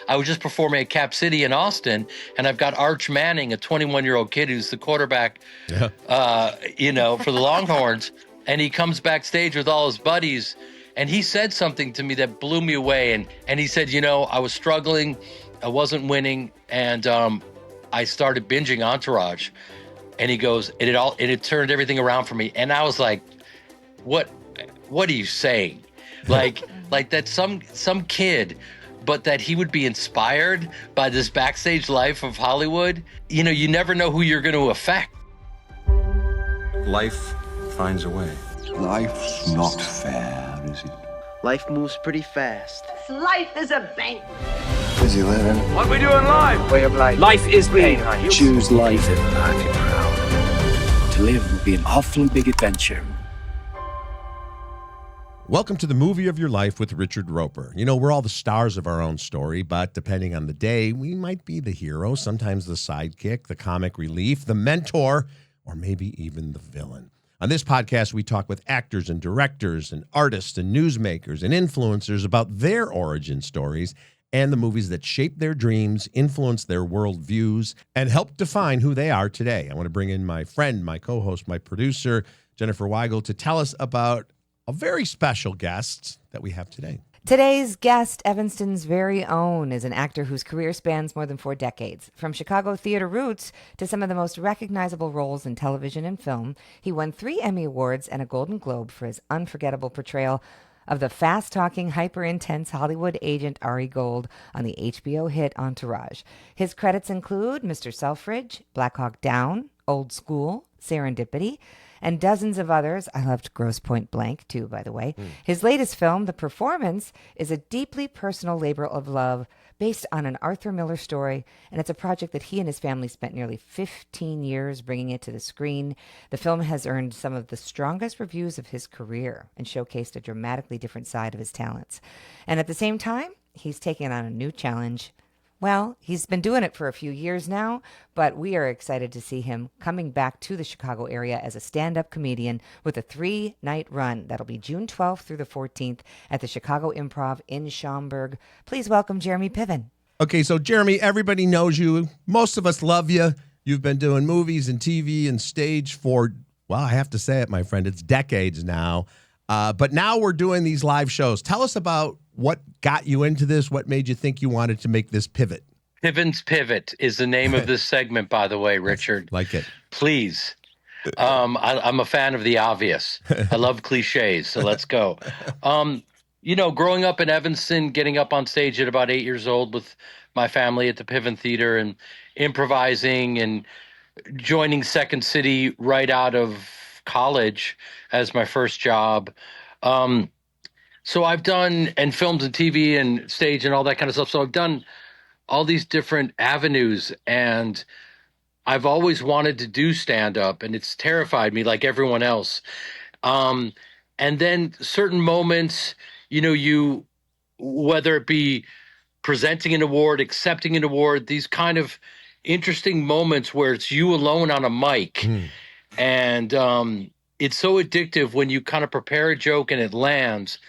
I was just performing at Cap City in Austin, and I've got Arch Manning, a 21-year-old kid who's the quarterback, for the Longhorns, and he comes backstage with all his buddies, and he said something to me that blew me away, and he said, I was struggling, I wasn't winning, and I started binging Entourage, and he goes, it turned everything around for me, and I was like, what are you saying? Like that some kid, but that he would be inspired by this backstage life of Hollywood. You never know who you're going to affect. Life finds a way. Life's not fair, is it? Life moves pretty fast. Life is a banquet. Busy living. What we do in life? Way of life. Life is pain. Choose life and market proud. To live will be an awfully big adventure. Welcome to the movie of your life with Richard Roeper. We're all the stars of our own story, but depending on the day, we might be the hero, sometimes the sidekick, the comic relief, the mentor, or maybe even the villain. On this podcast, we talk with actors and directors and artists and newsmakers and influencers about their origin stories and the movies that shape their dreams, influence their worldviews, and help define who they are today. I want to bring in my friend, my co-host, my producer, Jennifer Weigel, to tell us about a very special guest that we have today. Today's guest, Evanston's very own, is an actor whose career spans more than 4 decades. From Chicago theater roots to some of the most recognizable roles in television and film, he won 3 Emmy Awards and a Golden Globe for his unforgettable portrayal of the fast-talking, hyper-intense Hollywood agent Ari Gold on the HBO hit Entourage. His credits include Mr. Selfridge, Black Hawk Down, Old School, Serendipity, and dozens of others. I loved Grosse Pointe Blank, too, by the way. His latest film, The Performance, is a deeply personal labor of love based on an Arthur Miller story, and it's a project that he and his family spent nearly 15 years bringing it to the screen. The film has earned some of the strongest reviews of his career and showcased a dramatically different side of his talents. And at the same time, he's taking on a new challenge. Well, he's been doing it for a few years now, but we are excited to see him coming back to the Chicago area as a stand-up comedian with a 3-night run. That'll be June 12th through the 14th at the Chicago Improv in Schaumburg. Please welcome Jeremy Piven. Okay, so Jeremy, everybody knows you. Most of us love you. You've been doing movies and TV and stage for, well, I have to say it, my friend, it's decades now. But now we're doing these live shows. Tell us about what got you into this, what made you think you wanted to make this pivot. Piven's Pivot is the name of this segment, by the way, Richard. Like it. Please. I'm a fan of the obvious. I love cliches, so let's go. Growing up in Evanston, getting up on stage at about 8 years old with my family at the Piven Theater and improvising and joining Second City right out of college as my first job. So I've done, and films and TV and stage and all that kind of stuff. So I've done all these different avenues, and I've always wanted to do stand-up, and it's terrified me like everyone else. And then certain moments, whether it be presenting an award, accepting an award, these kind of interesting moments where it's you alone on a mic. And it's so addictive when you kind of prepare a joke and it lands.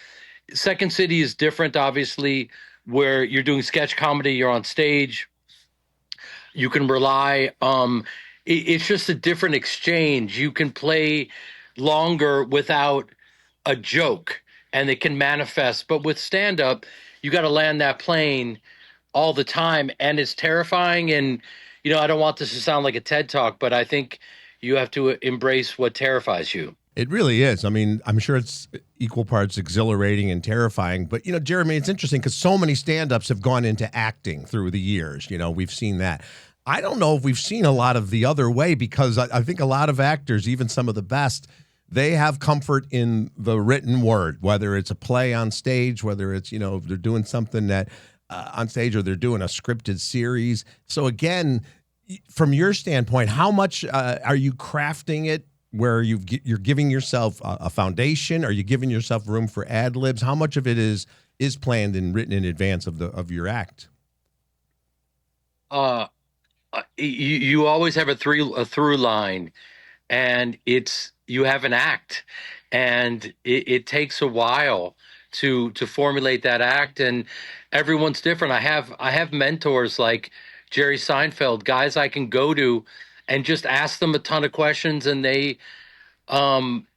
Second City is different, obviously, where you're doing sketch comedy, you're on stage, you can rely. It's just a different exchange. You can play longer without a joke, and it can manifest. But with stand-up, you got to land that plane all the time, and it's terrifying. And, I don't want this to sound like a TED Talk, but I think you have to embrace what terrifies you. It really is. I mean, I'm sure it's equal parts exhilarating and terrifying. But, Jeremy, it's interesting because so many stand-ups have gone into acting through the years. We've seen that. I don't know if we've seen a lot of the other way, because I think a lot of actors, even some of the best, they have comfort in the written word, whether it's a play on stage, whether it's, they're doing something that on stage, or they're doing a scripted series. So again, from your standpoint, how much are you crafting it where you're giving yourself a foundation? Are you giving yourself room for ad libs? How much of it is planned and written in advance of your act? You always have a through line, and you have an act, and it takes a while to formulate that act, and everyone's different. I have mentors like Jerry Seinfeld, guys I can go to and just ask them a ton of questions, and they um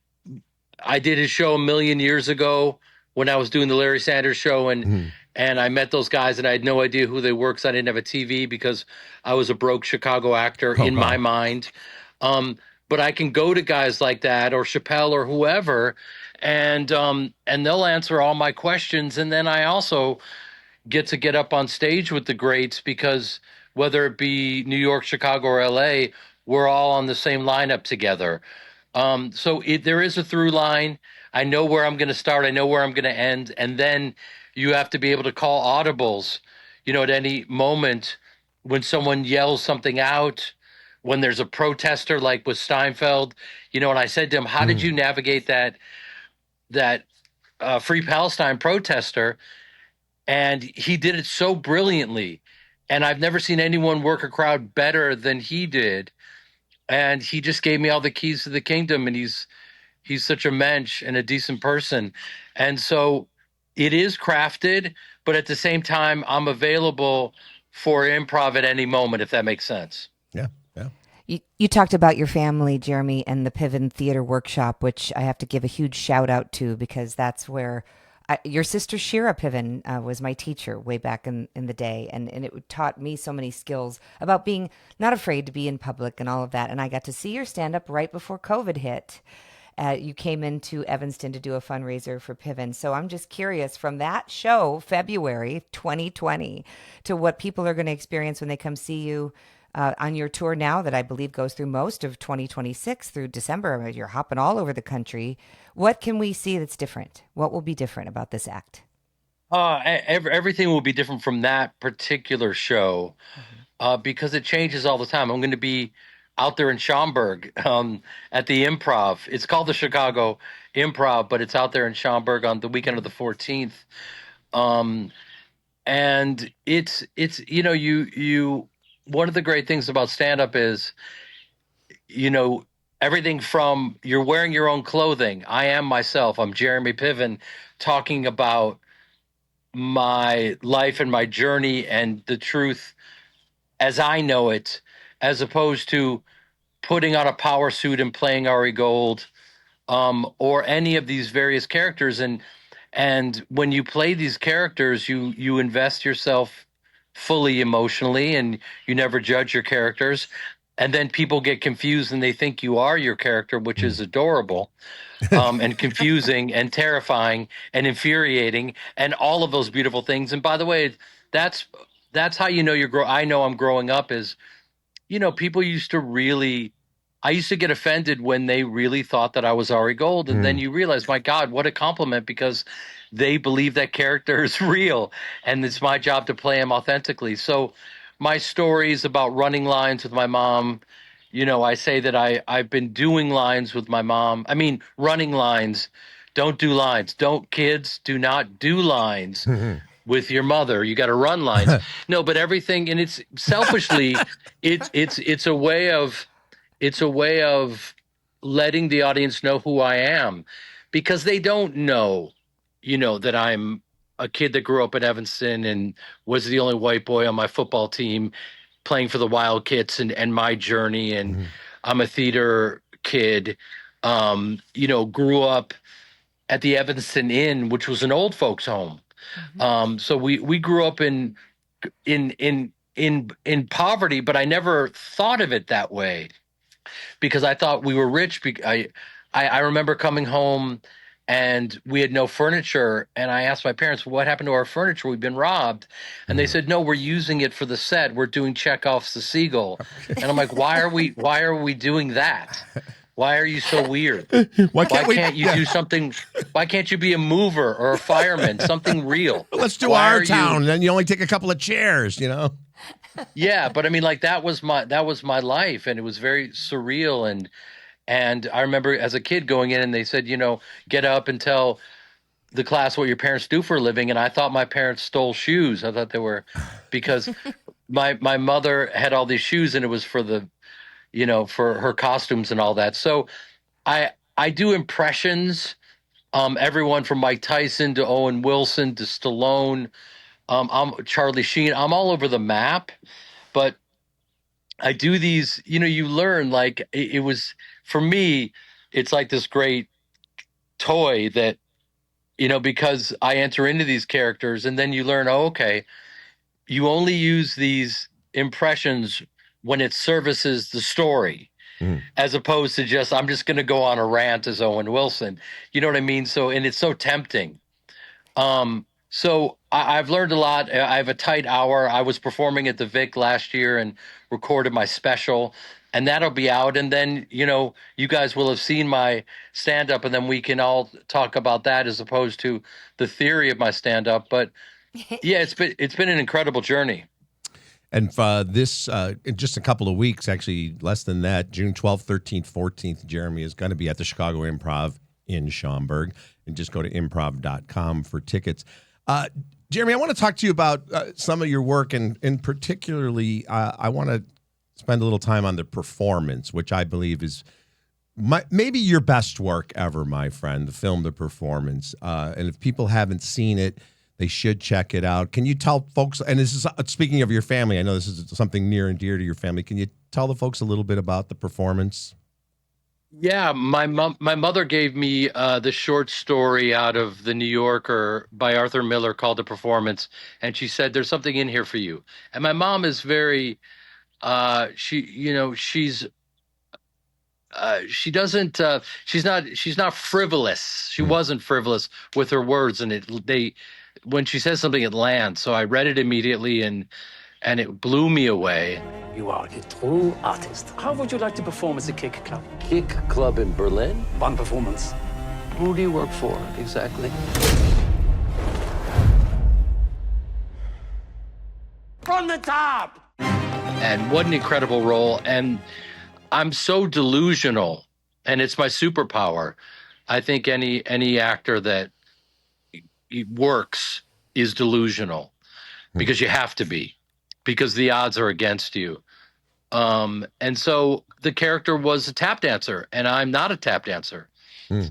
I did his show a million years ago when I was doing the Larry Sanders Show, and I met those guys, and I had no idea who they were because I didn't have a TV, because I was a broke Chicago actor in my mind. But I can go to guys like that, or Chappelle, or whoever, and they'll answer all my questions. And then I also get up on stage with the greats, because whether it be New York, Chicago, or LA, we're all on the same lineup together. So there is a through line. I know where I'm going to start. I know where I'm going to end. And then you have to be able to call audibles, at any moment when someone yells something out, when there's a protester, like with Steinfeld, and I said to him, how did you navigate that Free Palestine protester? And he did it so brilliantly. And I've never seen anyone work a crowd better than he did. And he just gave me all the keys to the kingdom, and he's such a mensch and a decent person. And so it is crafted, but at the same time, I'm available for improv at any moment, if that makes sense. Yeah, yeah. You talked about your family, Jeremy, and the Piven Theatre Workshop, which I have to give a huge shout out to, because that's where your sister Shira Piven was my teacher way back in the day. And it taught me so many skills about being not afraid to be in public and all of that. And I got to see your stand-up right before COVID hit. You came into Evanston to do a fundraiser for Piven. So I'm just curious, from that show, February 2020, to what people are going to experience when they come see you on your tour now, that I believe goes through most of 2026 through December. I mean, you're hopping all over the country. What can we see that's different? What will be different about this act? Everything will be different from that particular show, because it changes all the time. I'm going to be out there in Schaumburg at the Improv. It's called the Chicago Improv, but it's out there in Schaumburg on the weekend of the 14th. And it's you one of the great things about stand-up is, everything from you're wearing your own clothing. I am myself. I'm Jeremy Piven, talking about my life and my journey and the truth as I know it, as opposed to putting on a power suit and playing Ari Gold, or any of these various characters. And when you play these characters, you invest yourself fully emotionally, and you never judge your characters. And then people get confused and they think you are your character, which is adorable, and confusing and terrifying and infuriating and all of those beautiful things. And by the way, that's how I know I'm growing up is, people I used to get offended when they really thought that I was Ari Gold. And then you realize, my God, what a compliment, because they believe that character is real, and it's my job to play him authentically. So my stories about running lines with my mom, I say that I've been doing lines with my mom. I mean, running lines. Don't do lines. Kids, do not do lines with your mother. You got to run lines. No, but everything, and it's selfishly, it's a way of letting the audience know who I am, because they don't know, that I'm a kid that grew up in Evanston and was the only white boy on my football team playing for the Wildcats, and my journey. And I'm a theater kid, grew up at the Evanston Inn, which was an old folks home. So we grew up in poverty, but I never thought of it that way, because I thought we were rich. I remember coming home and we had no furniture, and I asked my parents, what happened to our furniture? We've been robbed. And they said, no, we're using it for the set. We're doing Chekhov's The Seagull. And I'm like, why are we doing that? Why are you so weird? Why can't you do something? Why can't you be a mover or a fireman? Something real. Let's do our town. Then you only take a couple of chairs, Yeah, but I mean, like, that was my life, and it was very surreal. And I remember as a kid going in, and they said, get up and tell the class what your parents do for a living. And I thought my parents stole shoes. I thought they were, because my mother had all these shoes, and it was for for her costumes and all that. So I do impressions everyone from Mike Tyson to Owen Wilson to Stallone, I'm Charlie Sheen. I'm all over the map, but I do these, you learn, like it was for me, it's like this great toy that, because I enter into these characters and then you learn, oh, okay, you only use these impressions when it services the story, as opposed to just, I'm just going to go on a rant as Owen Wilson. You know what I mean? So, and it's so tempting. So I've learned a lot. I have a tight hour. I was performing at the Vic last year and recorded my special, and that'll be out. And then, you guys will have seen my stand up, and then we can all talk about that as opposed to the theory of my stand up. But yeah, it's been an incredible journey. And this, in just a couple of weeks, actually less than that, June 12th, 13th, 14th, Jeremy is going to be at the Chicago Improv in Schaumburg. And just go to improv.com for tickets. Jeremy, I want to talk to you about some of your work, and particularly, I want to spend a little time on the performance, which I believe is maybe your best work ever, my friend, the film, The Performance. And if people haven't seen it, they should check it out. Can you tell folks, and this is speaking of your family, I know this is something near and dear to your family. Can you tell the folks a little bit about The Performance? Yeah, my mother gave me the short story out of the New Yorker by Arthur Miller called The Performance, and she said, "There's something in here for you." And my mom is very, she's she doesn't, she's not frivolous. She wasn't frivolous with her words, and when she says something, it lands. So I read it immediately, and it blew me away. You are a true artist. How would you like to perform at the Kick Club? Kick Club in Berlin? One performance. Who do you work for, exactly? From the top! And what an incredible role. And I'm so delusional, and it's my superpower. I think any actor that works is delusional, because you have to be, because the odds are against you. And so the character was a tap dancer, and I'm not a tap dancer. I'm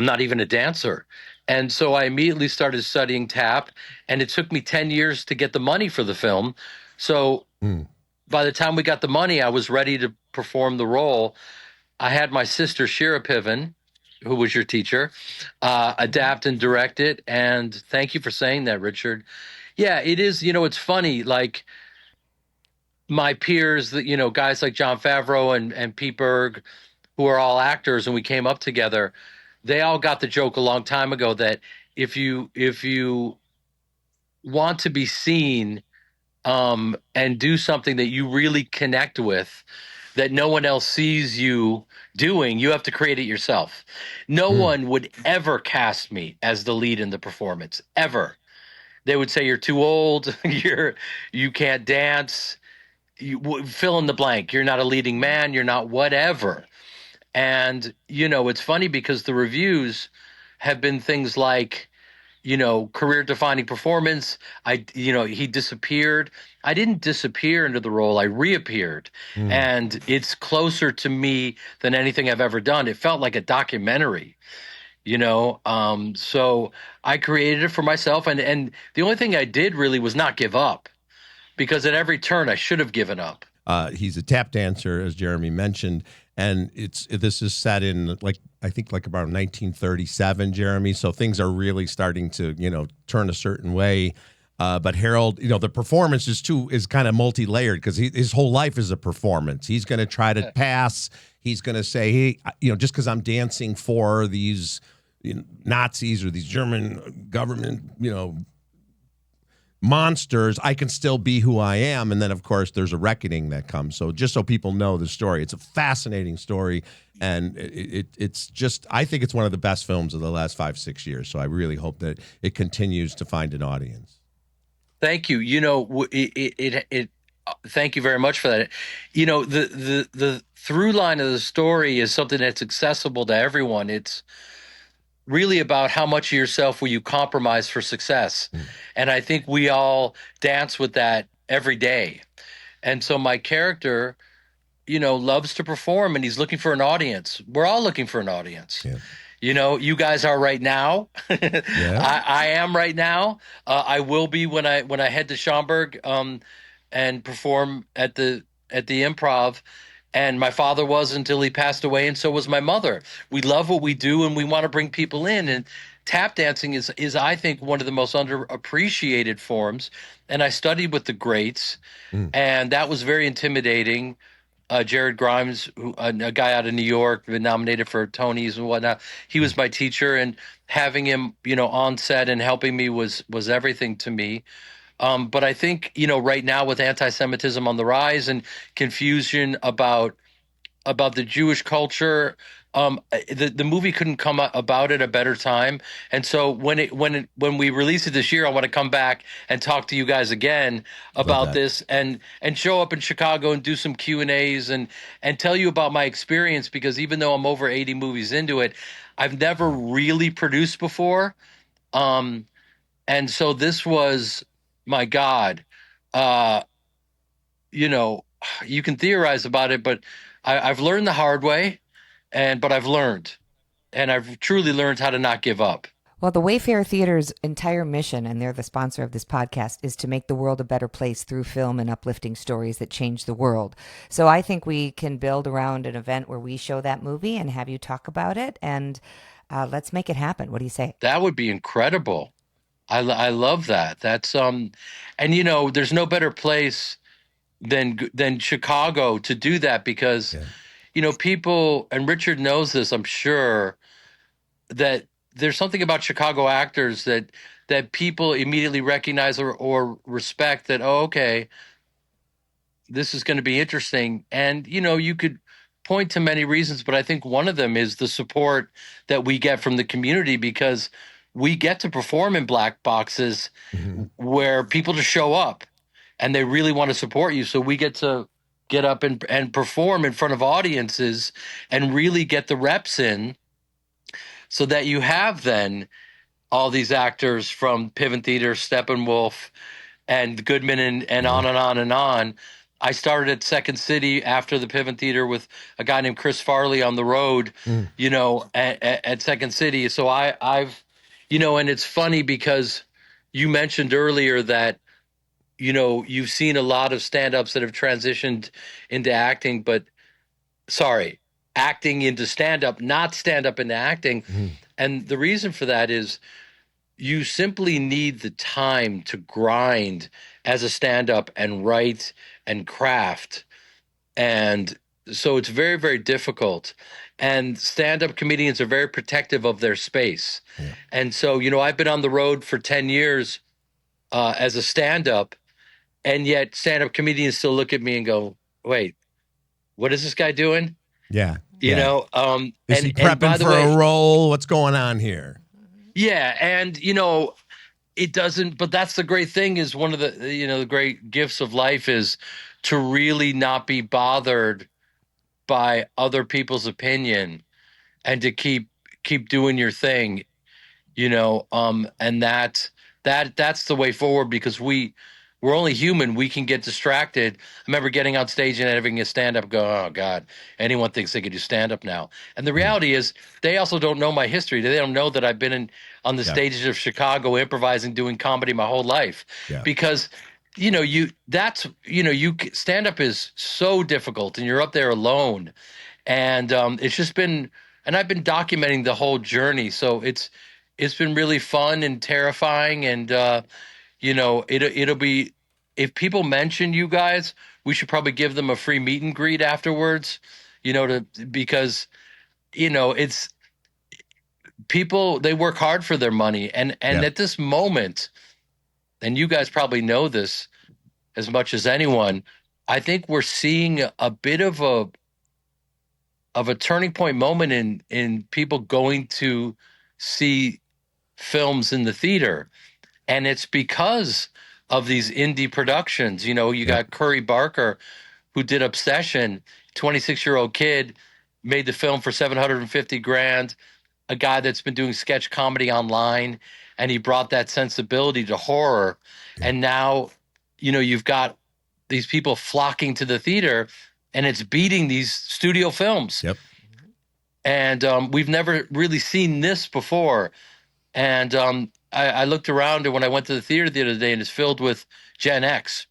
not even a dancer. And so I immediately started studying tap, and it took me 10 years to get the money for the film. So by the time we got the money, I was ready to perform the role. I had my sister, Shira Piven, who was your teacher, adapt and direct it. And thank you for saying that, Richard. Yeah, it is. It's funny, like my peers, that guys like Jon Favreau and Pete Berg, who are all actors, and we came up together. They all got the joke a long time ago that if you want to be seen and do something that you really connect with, that no one else sees you doing, you have to create it yourself. No one would ever cast me as the lead in The Performance, ever. They would say, you're too old, you can't dance, you fill in the blank, you're not a leading man, you're not whatever. And, it's funny because the reviews have been things like, career-defining performance. He disappeared. I didn't disappear into the role. I reappeared. And it's closer to me than anything I've ever done. It felt like a documentary, so I created it for myself. And the only thing I did really was not give up, because at every turn I should have given up. He's a tap dancer, as Jeremy mentioned, and this is set in I think about 1937, Jeremy. So things are really starting to turn a certain way. But Harold, the performance is kind of multi-layered, because his whole life is a performance. He's going to try to pass. He's going to say, hey, just because I'm dancing for these Nazis or these German government, monsters, I can still be who I am. And then, of course, there's a reckoning that comes. So just so people know the story, it's a fascinating story. And it's just, I think it's one of the best films of the last 5-6 years. So I really hope that it continues to find an audience. Thank you. Thank you very much for that. The through line of the story is something that's accessible to everyone. It's really about how much of yourself will you compromise for success. And I think we all dance with that every day. And so my character, loves to perform, and he's looking for an audience. We're all looking for an audience. You guys are right now. I am right now. I will be when I head to Schaumburg and perform at the Improv. And my father was until he passed away, and so was my mother. We love what we do, and we want to bring people in. And tap dancing is I think one of the most underappreciated forms. And I studied with the greats, and that was very intimidating. Jared Grimes, a guy out of New York, been nominated for Tonys and whatnot. He was my teacher, and having him, on set and helping me was everything to me. But I think, right now with anti-Semitism on the rise and confusion about the Jewish culture, the movie couldn't come about at a better time. And so when we release it this year, I want to come back and talk to you guys again about this and show up in Chicago and do some Q&As and tell you about my experience, because even though I'm over 80 movies into it, I've never really produced before. And so this was, my God, you can theorize about it, but I've learned the hard way, but I've learned, and I've truly learned how to not give up. Well, the Wayfarer Theater's entire mission, and they're the sponsor of this podcast, is to make the world a better place through film and uplifting stories that change the world. So I think we can build around an event where we show that movie and have you talk about it, and let's make it happen. What do you say? That would be incredible. I love that. That's and there's no better place than Chicago to do that, because people, and Richard knows this, I'm sure, that there's something about Chicago actors that people immediately recognize or respect, that, oh, okay, this is going to be interesting. And you could point to many reasons, but I think one of them is the support that we get from the community, because we get to perform in black boxes where people just show up and they really want to support you. So we get to get up and perform in front of audiences and really get the reps in, so that you have then all these actors from Piven Theater, Steppenwolf, and Goodman, and on and on and on. I started at Second City after the Piven Theater with a guy named Chris Farley on the road, at Second City. So I've, and it's funny because you mentioned earlier that, you've seen a lot of stand-ups that have transitioned into acting, but acting into stand-up, not stand-up into acting. And the reason for that is you simply need the time to grind as a stand-up and write and craft. And so it's very, very difficult. And stand-up comedians are very protective of their space. And so, I've been on the road for 10 years as a stand-up, and yet stand-up comedians still look at me and go, wait, what is this guy doing? Yeah. Is he prepping for a role? What's going on here? Yeah. And, it doesn't, but that's the great thing, is one of the, the great gifts of life is to really not be bothered by other people's opinion and to keep doing your thing, and that's the way forward, because we're only human. We can get distracted. I remember getting on stage and having a stand-up go, oh, God, anyone thinks they could do stand-up now. And the reality is they also don't know my history. They don't know that I've been on the stages of Chicago improvising, doing comedy my whole life. Because, stand-up is so difficult, and you're up there alone. And it's just been, and I've been documenting the whole journey. So it's been really fun and terrifying, and it'll be, if people mention you guys, we should probably give them a free meet and greet afterwards, because it's people, they work hard for their money, and at this moment, and you guys probably know this as much as anyone, I think we're seeing a bit of a turning point moment in people going to see films in the theater. And it's because of these indie productions. You got Curry Barker, who did Obsession, 26-year-old kid, made the film for $750,000, a guy that's been doing sketch comedy online, and he brought that sensibility to horror. And now, you've got these people flocking to the theater, and it's beating these studio films. And we've never really seen this before. And I looked around, and when I went to the theater the other day, and it's filled with Gen X.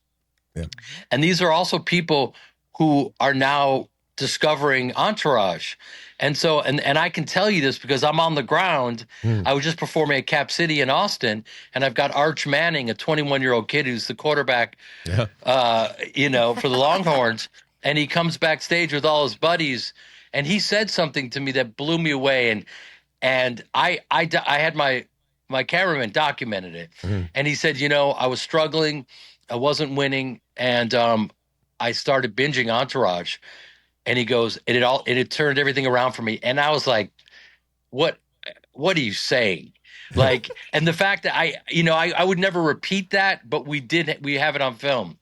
Yeah. And these are also people who are now discovering Entourage. And so, and I can tell you this because I'm on the ground. I was just performing at Cap City in Austin, and I've got Arch Manning, a 21-year-old kid who's the quarterback, for the Longhorns. And he comes backstage with all his buddies, and he said something to me that blew me away. And I had my cameraman documented it. And he said, I was struggling. I wasn't winning. And I started binging Entourage. And he goes, it turned everything around for me. And I was like, what are you saying? Like, and the fact that I would never repeat that, but we have it on film.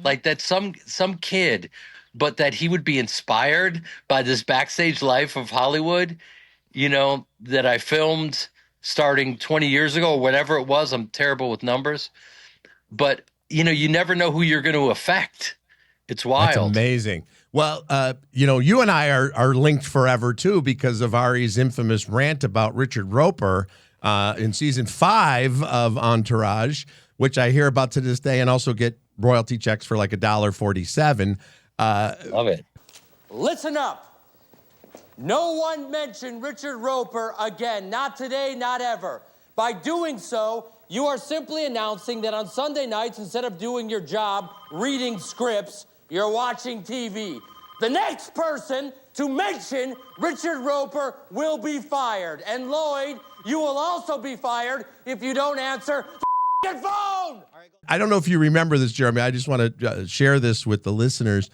Like that some kid, but that he would be inspired by this backstage life of Hollywood, that I filmed starting 20 years ago or whatever it was. I'm terrible with numbers, but you never know who you're going to affect. It's wild. That's amazing. Well, you and I are linked forever, too, because of Ari's infamous rant about Richard Roeper in season 5 of Entourage, which I hear about to this day and also get royalty checks for like $1.47. Love it. Listen up. No one mentioned Richard Roeper again. Not today, not ever. By doing so, you are simply announcing that on Sunday nights, instead of doing your job, reading scripts, you're watching TV. The next person to mention Richard Roeper will be fired. And Lloyd, you will also be fired if you don't answer the phone. I don't know if you remember this, Jeremy. I just want to share this with the listeners.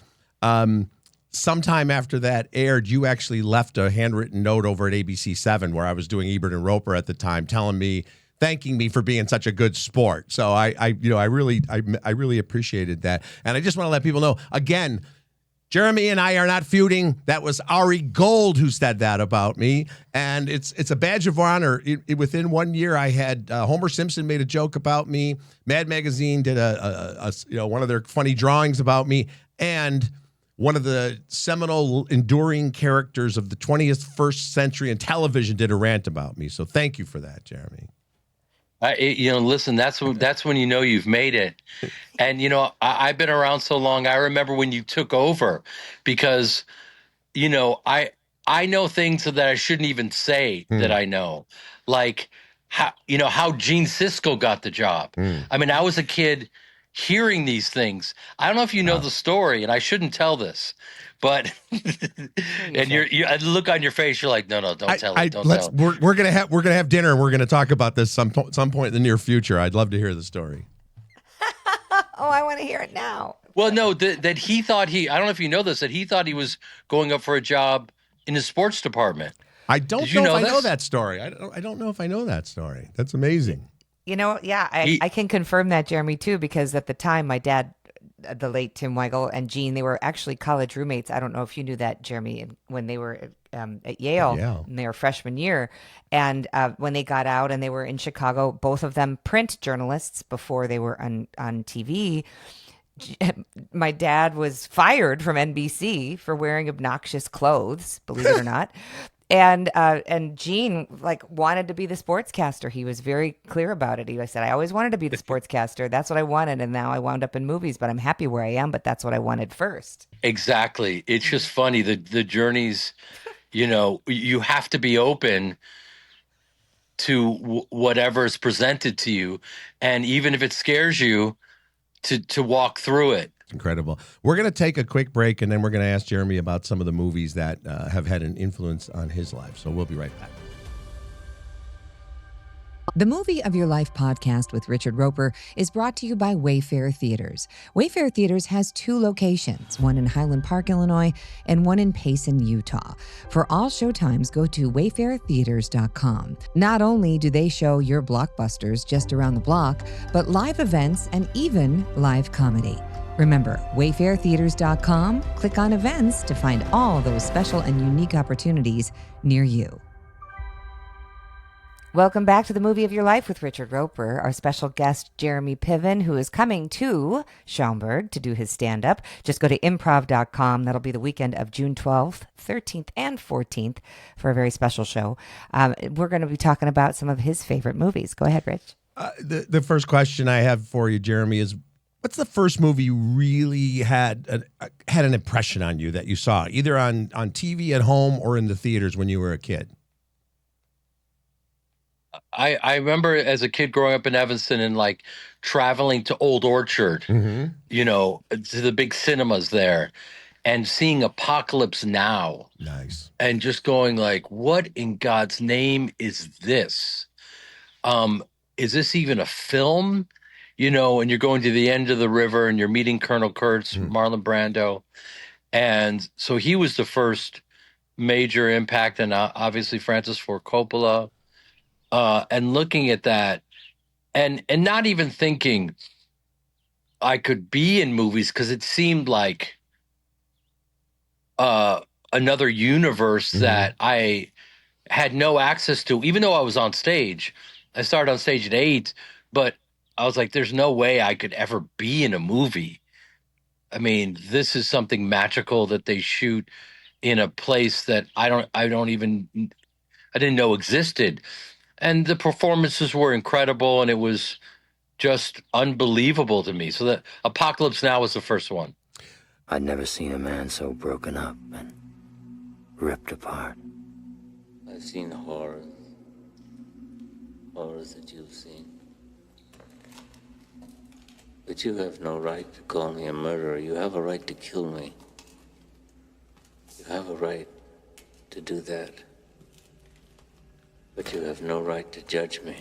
Sometime after that aired, you actually left a handwritten note over at ABC 7 where I was doing Ebert and Roeper at the time, thanking me for being such a good sport. So I really appreciated that. And I just want to let people know, again, Jeremy and I are not feuding. That was Ari Gold who said that about me. And it's a badge of honor. Within 1 year, I had Homer Simpson made a joke about me. Mad Magazine did one of their funny drawings about me. And one of the seminal enduring characters of the 21st century in television did a rant about me. So thank you for that, Jeremy. Listen, that's when you've made it. And, I've been around so long. I remember when you took over because, I know things that I shouldn't even say that I know, like how Gene Siskel got the job. I mean, I was a kid hearing these things. I don't know if you know the story, and I shouldn't tell this, but and I look on your face, you're like, no, don't tell it. Don't tell it. We're gonna have dinner. And we're gonna talk about this some point in the near future. I'd love to hear the story. Oh, I want to hear it now. Well, no, that he thought I don't know if you know this, that he thought he was going up for a job in the sports department. I don't know if I know that story. I don't know if I know that story. That's amazing. I can confirm that, Jeremy, too, because at the time, my dad, the late Tim Weigel, and Gene, they were actually college roommates. I don't know if you knew that, Jeremy, when they were at Yale in their freshman year. And when they got out and they were in Chicago, both of them print journalists before they were on TV. My dad was fired from NBC for wearing obnoxious clothes, believe it or not. And Gene wanted to be the sportscaster. He was very clear about it. He said, I always wanted to be the sportscaster. That's what I wanted. And now I wound up in movies, but I'm happy where I am. But that's what I wanted first. Exactly. It's just funny. The journeys, you have to be open to whatever is presented to you. And even if it scares you, to walk through it. Incredible. We're going to take a quick break, and then we're going to ask Jeremy about some of the movies that have had an influence on his life. So we'll be right back. The Movie of Your Life podcast with Richard Roeper is brought to you by Wayfair Theaters. Wayfair Theaters has 2 locations, one in Highland Park, Illinois, and one in Payson, Utah. For all showtimes, go to wayfairtheaters.com. Not only do they show your blockbusters just around the block, but live events and even live comedy. Remember, wayfairtheaters.com, click on events to find all those special and unique opportunities near you. Welcome back to the Movie of Your Life with Richard Roeper. Our special guest, Jeremy Piven, who is coming to Schaumburg to do his stand-up. Just go to improv.com. That'll be the weekend of June 12th, 13th, and 14th for a very special show. We're going to be talking about some of his favorite movies. Go ahead, Rich. The first question I have for you, Jeremy, is what's the first movie you really had an impression on you that you saw, either on TV at home or in the theaters when you were a kid? I remember as a kid growing up in Evanston and like traveling to Old Orchard, you know, to the big cinemas there and seeing Apocalypse Now. Nice. And just going like, what in God's name is this? Is this even a film? You know, and you're going to the end of the river and you're meeting Colonel Kurtz, Marlon Brando. And so he was the first major impact, and obviously Francis Ford Coppola. And looking at that and not even thinking I could be in movies because it seemed like another universe that I had no access to, even though I was on stage. I started on stage at 8, but I was like, there's no way I could ever be in a movie. I mean, this is something magical that they shoot in a place that I didn't know existed. And the performances were incredible, and it was just unbelievable to me. So that Apocalypse Now was the first one. I'd never seen a man so broken up and ripped apart. I've seen horrors that you've seen. But you have no right to call me a murderer. You have a right to kill me. You have a right to do that. But you have no right to judge me.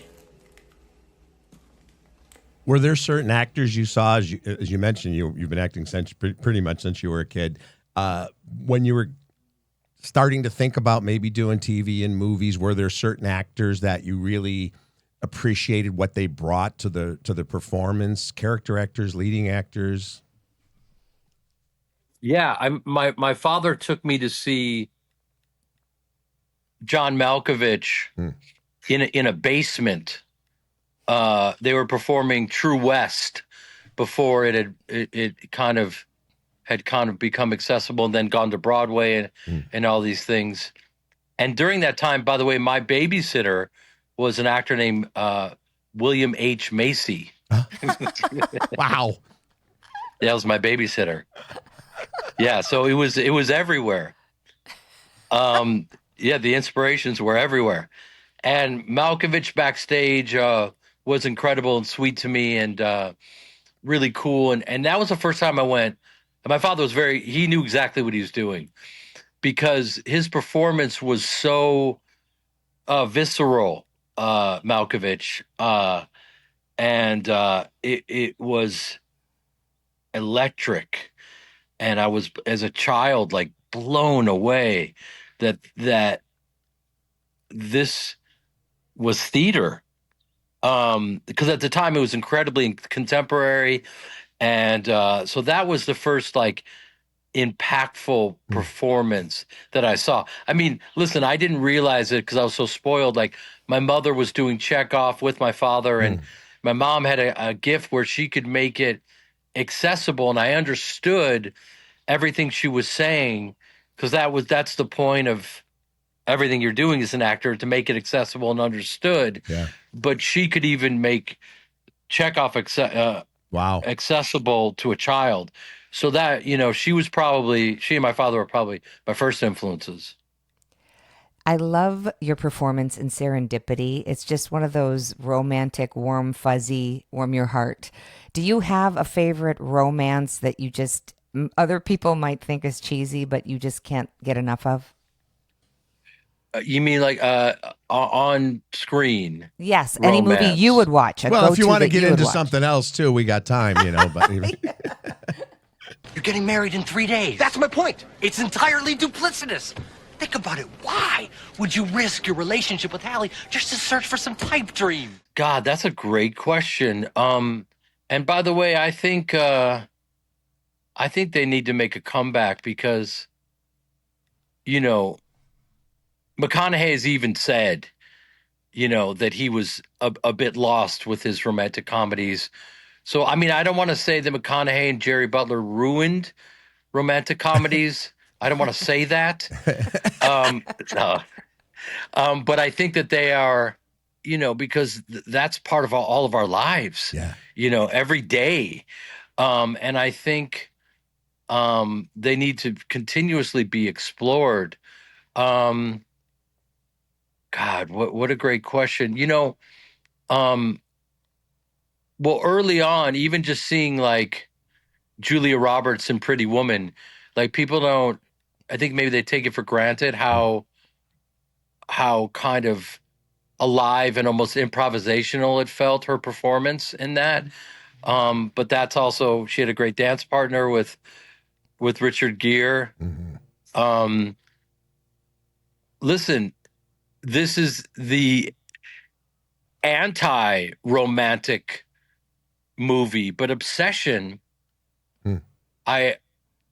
Were there certain actors you saw, as you mentioned, you've been acting since pretty much since you were a kid, when you were starting to think about maybe doing TV and movies, were there certain actors that you really appreciated what they brought to the performance, character actors, leading actors? Yeah, my father took me to see John Malkovich in a basement. They were performing True West before it kind of become accessible and then gone to Broadway and all these things. And during that time, by the way, my babysitter was an actor named William H. Macy. Wow. That was my babysitter. Yeah, so it was everywhere. Yeah, the inspirations were everywhere. And Malkovich backstage was incredible and sweet to me and really cool. And that was the first time I went. And my father was he knew exactly what he was doing because his performance was so visceral, Malkovich. And it was electric. And I was, as a child, like blown away that this was theater, because at the time it was incredibly contemporary, and so that was the first like impactful performance that I saw. I mean, listen, I didn't realize it because I was so spoiled. Like my mother was doing Chekhov with my father, and my mom had a gift where she could make it accessible, and I understood everything she was saying because that's the point of everything you're doing as an actor, to make it accessible and understood. Yeah. But she could even make Chekhov accessible to a child. So that, she and my father were probably my first influences. I love your performance in Serendipity. It's just one of those romantic, warm, fuzzy, warm your heart. Do you have a favorite romance that you just, other people might think is cheesy, but you just can't get enough of? You mean like on screen? Yes, romance. Any movie you would watch. Well, if you want to get into something else too, we got time, But You're getting married in 3 days. That's my point. It's entirely duplicitous. Think about it. Why would you risk your relationship with Hallie just to search for some pipe dream? God, that's a great question. And by the way, I think they need to make a comeback because, McConaughey has even said that he was a bit lost with his romantic comedies. So, I mean, I don't want to say that McConaughey and Jerry Butler ruined romantic comedies. I don't want to say that. No. But I think that they are, because that's part of all of our lives, every day. And I think they need to continuously be explored. God, what a great question. Well, early on, even just seeing like Julia Roberts in Pretty Woman, like people don't, I think maybe they take it for granted how kind of alive and almost improvisational it felt, her performance in that. But that's also, she had a great dance partner with Richard Gere. Listen, this is the anti-romantic movie, but Obsession,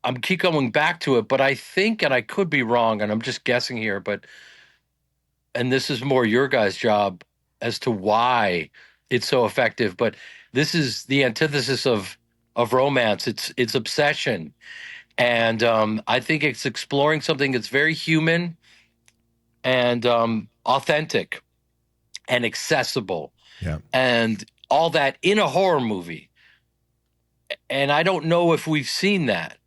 I'm keep going back to it, but I think, and I could be wrong, and I'm just guessing here, and this is more your guys' job as to why it's so effective, but this is the antithesis of romance. It's obsession. And I think it's exploring something that's very human and authentic and accessible. Yeah. And all that in a horror movie. And I don't know if we've seen that.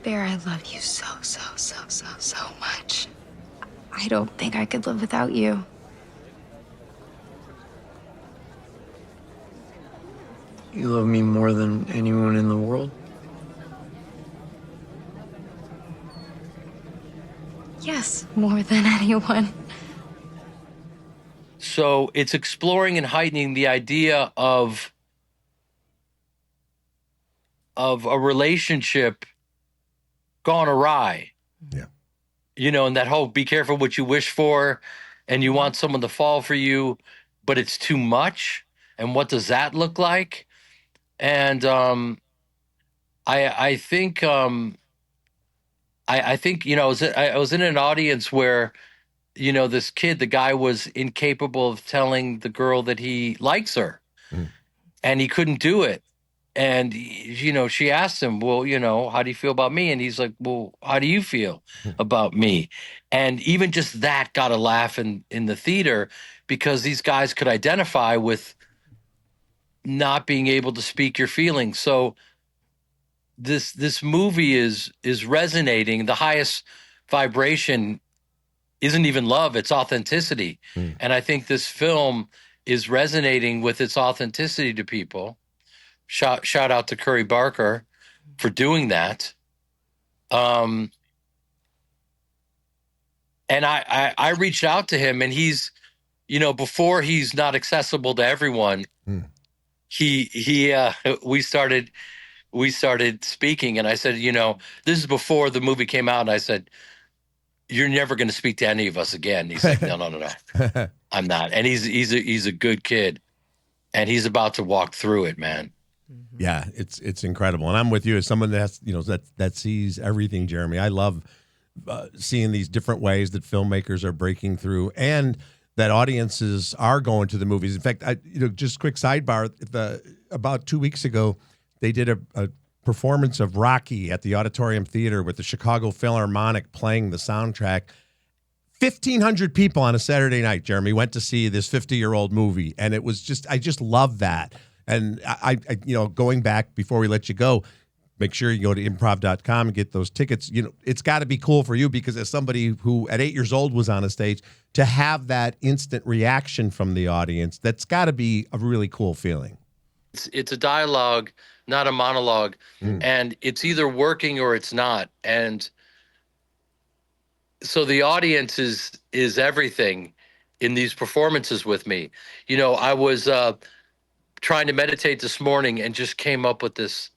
Bear, I love you so much. I don't think I could live without you. You love me more than anyone in the world? Yes, more than anyone. So it's exploring and heightening the idea of a relationship gone awry. Yeah. And that whole be careful what you wish for, and you want someone to fall for you, but it's too much. And what does that look like? And I think I think I was in an audience where this kid, the guy was incapable of telling the girl that he likes her, and he couldn't do it. And she asked him, well, how do you feel about me? And he's like, well, how do you feel about me? And even just that got a laugh in the theater, because these guys could identify with not being able to speak your feelings. So this movie is resonating. The highest vibration isn't even love, it's authenticity. And I think this film is resonating with its authenticity to people. Shout out to Curry Barker for doing that. And I reached out to him, and he's, before he's not accessible to everyone, we started speaking, and I said, this is before the movie came out, and I said, you're never going to speak to any of us again. And he's like, no, I'm not. And he's a good kid, and he's about to walk through it, man. Yeah, it's incredible, and I'm with you as someone that's that sees everything, Jeremy. I love seeing these different ways that filmmakers are breaking through, and that audiences are going to the movies. In fact, just quick sidebar: about 2 weeks ago, they did a performance of Rocky at the Auditorium Theater with the Chicago Philharmonic playing the soundtrack. 1,500 people on a Saturday night, Jeremy, went to see this 50-year-old movie, and it was I just love that. And I going back before we let you go, make sure you go to improv.com and get those tickets. It's got to be cool for you, because as somebody who at 8 years old was on a stage, to have that instant reaction from the audience, that's got to be a really cool feeling. It's a dialogue, not a monologue, and it's either working or it's not. And so the audience is everything in these performances with me. I was trying to meditate this morning and just came up with this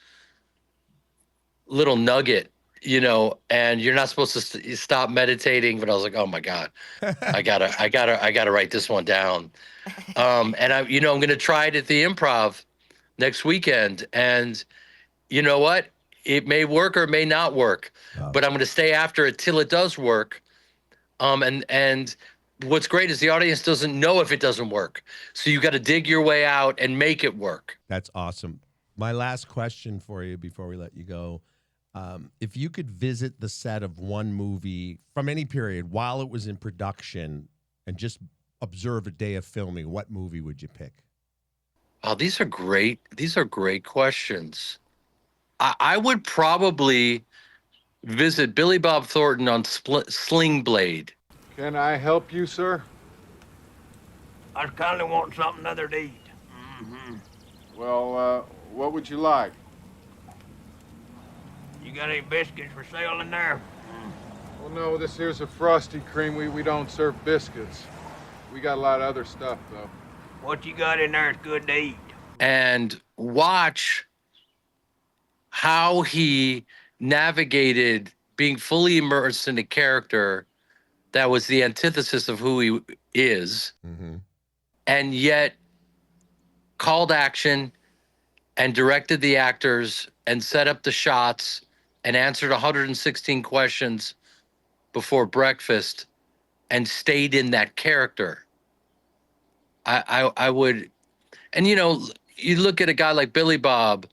little nugget, and you're not supposed to stop meditating, but I was like, oh my God, I gotta write this one down. And I'm going to try it at the Improv next weekend. And you know what? It may work or it may not work, but I'm going to stay after it till it does work. And what's great is the audience doesn't know if it doesn't work. So you got to dig your way out and make it work. That's awesome. My last question for you before we let you go. If you could visit the set of one movie from any period while it was in production and just observe a day of filming, what movie would you pick? Oh, these are great. These are great questions. I would probably visit Billy Bob Thornton on Sling Blade. Can I help you, sir? I kind of want something other to eat. Well, what would you like? You got any biscuits for sale in there? Well, no, this here's a Frosty Cream. We don't serve biscuits. We got a lot of other stuff, though. What you got in there is good to eat. And watch how he navigated being fully immersed in a character that was the antithesis of who he is, and yet called action and directed the actors and set up the shots and answered 116 questions before breakfast and stayed in that character. I would, and you know, you look at a guy like Billy Bob,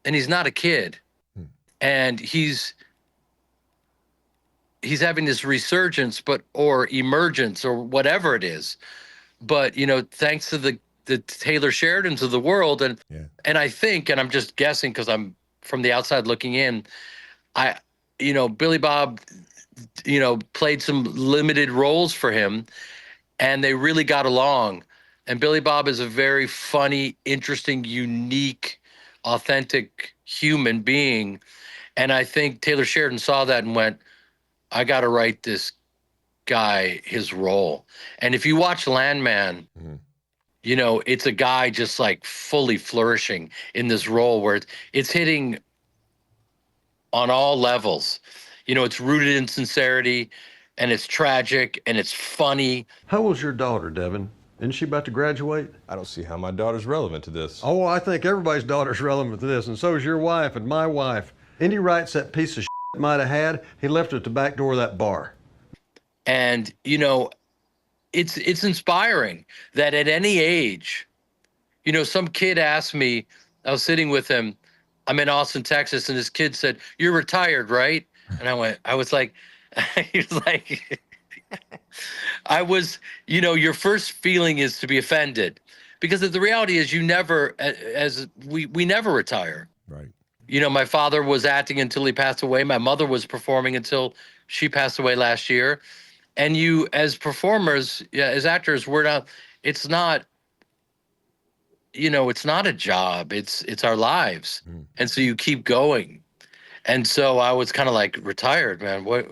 and he's not a kid, and he's having this resurgence, or emergence, or whatever it is. But you know, thanks to the Taylor Sheridans of the world, and I think, and I'm just guessing because I'm from the outside looking in, Billy Bob, played some limited roles for him, and they really got along. And Billy Bob is a very funny, interesting, unique, authentic human being. And I think Taylor Sheridan saw that and went, I got to write this guy his role. And if you watch Landman, it's a guy just like fully flourishing in this role where it's hitting on all levels. It's rooted in sincerity, and it's tragic, and it's funny. How old's your daughter, Devin? Isn't she about to graduate? I don't see how my daughter's relevant to this. Oh, I think everybody's daughter's relevant to this, and so is your wife and my wife. Indy Wright's that piece of shit might have had. He left it at the back door of that bar. And, it's inspiring that at any age, some kid asked me, I was sitting with him, I'm in Austin, Texas, and this kid said, "You're retired, right?" And I was like, he was like, I was, your first feeling is to be offended, because the reality is we never retire. Right. My father was acting until he passed away. My mother was performing until she passed away last year. And you, as performers, as actors, it's not a job. It's our lives. And so you keep going. And so I was kind of like, retired, man. What?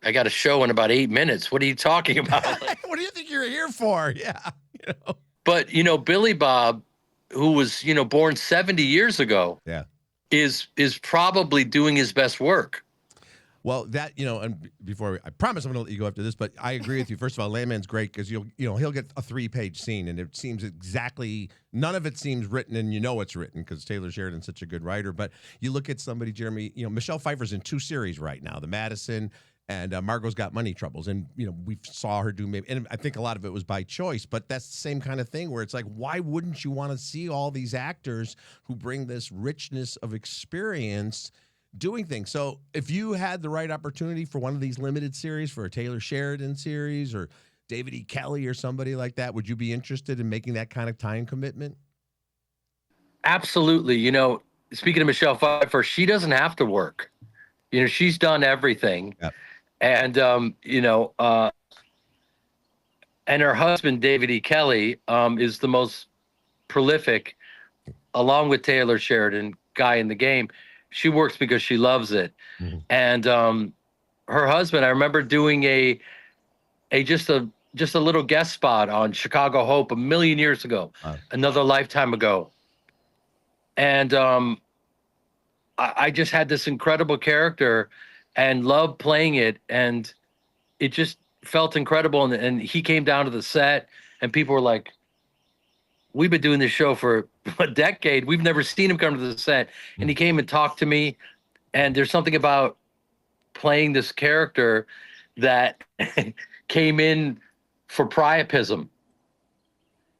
I got a show in about 8 minutes. What are you talking about? What do you think you're here for? Yeah. But, Billy Bob, who was, born 70 years ago, is probably doing his best work. Well, that, and I promise I'm going to let you go after this, but I agree with you. First of all, Landman's great because he'll get a 3-page scene, and it seems none of it seems written, and it's written because Taylor Sheridan's such a good writer. But you look at somebody, Jeremy, Michelle Pfeiffer's in 2 series right now, The Madison and Margot's Got Money Troubles. And, we saw her do and I think a lot of it was by choice, but that's the same kind of thing where it's like, why wouldn't you want to see all these actors who bring this richness of experience doing things? So if you had the right opportunity for one of these limited series, for a Taylor Sheridan series or David E. Kelley or somebody like that, would you be interested in making that kind of time commitment? Absolutely. Speaking of Michelle Pfeiffer, she doesn't have to work. She's done everything. Yep. And, and her husband, David E. Kelley, is the most prolific, along with Taylor Sheridan, guy in the game. She works because she loves it. And her husband, I remember doing just a little guest spot on Chicago Hope 1 million years ago, another lifetime ago. And I just had this incredible character and loved playing it, and it just felt incredible. And he came down to the set, and people were like, we've been doing this show for a decade. We've never seen him come to the set. And he came and talked to me. And there's something about playing this character. that came in for priapism,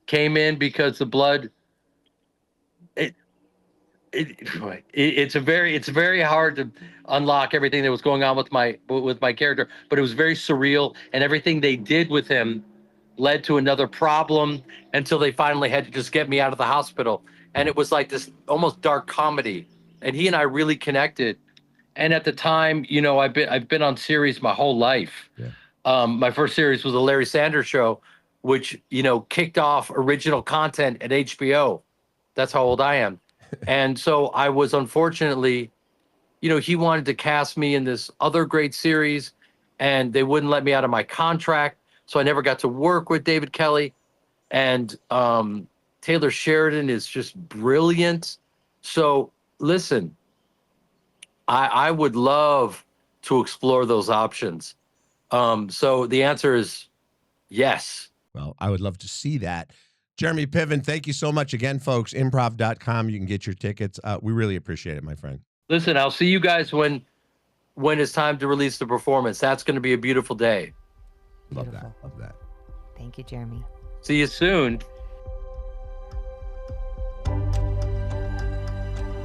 came in because the blood. It's very hard to unlock everything that was going on with my character, but it was very surreal, and everything they did with him led to another problem until they finally had to just get me out of the hospital. And it was like this almost dark comedy, and he and I really connected. And at the time, you know, I've been on series my whole life. Yeah. My first series was the Larry Sanders Show, which, you know, kicked off original content at HBO. That's how old I am. And so I was, unfortunately, you know, he wanted to cast me in this other great series, and they wouldn't let me out of my contract. So I never got to work with David Kelly. And Taylor Sheridan is just brilliant. So listen, I would love to explore those options. So the answer is yes. Well, I would love to see that. Jeremy Piven, thank you so much again, folks. Improv.com. You can get your tickets. We really appreciate it, my friend. Listen, I'll see you guys when it's time to release the performance. That's going to be a beautiful day. Love that. Love that. Thank you, Jeremy. See you soon.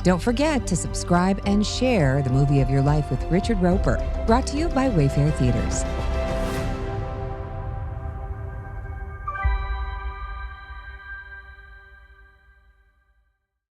Don't forget to subscribe and share the movie of your life with Richard Roeper, brought to you by Wayfair Theaters.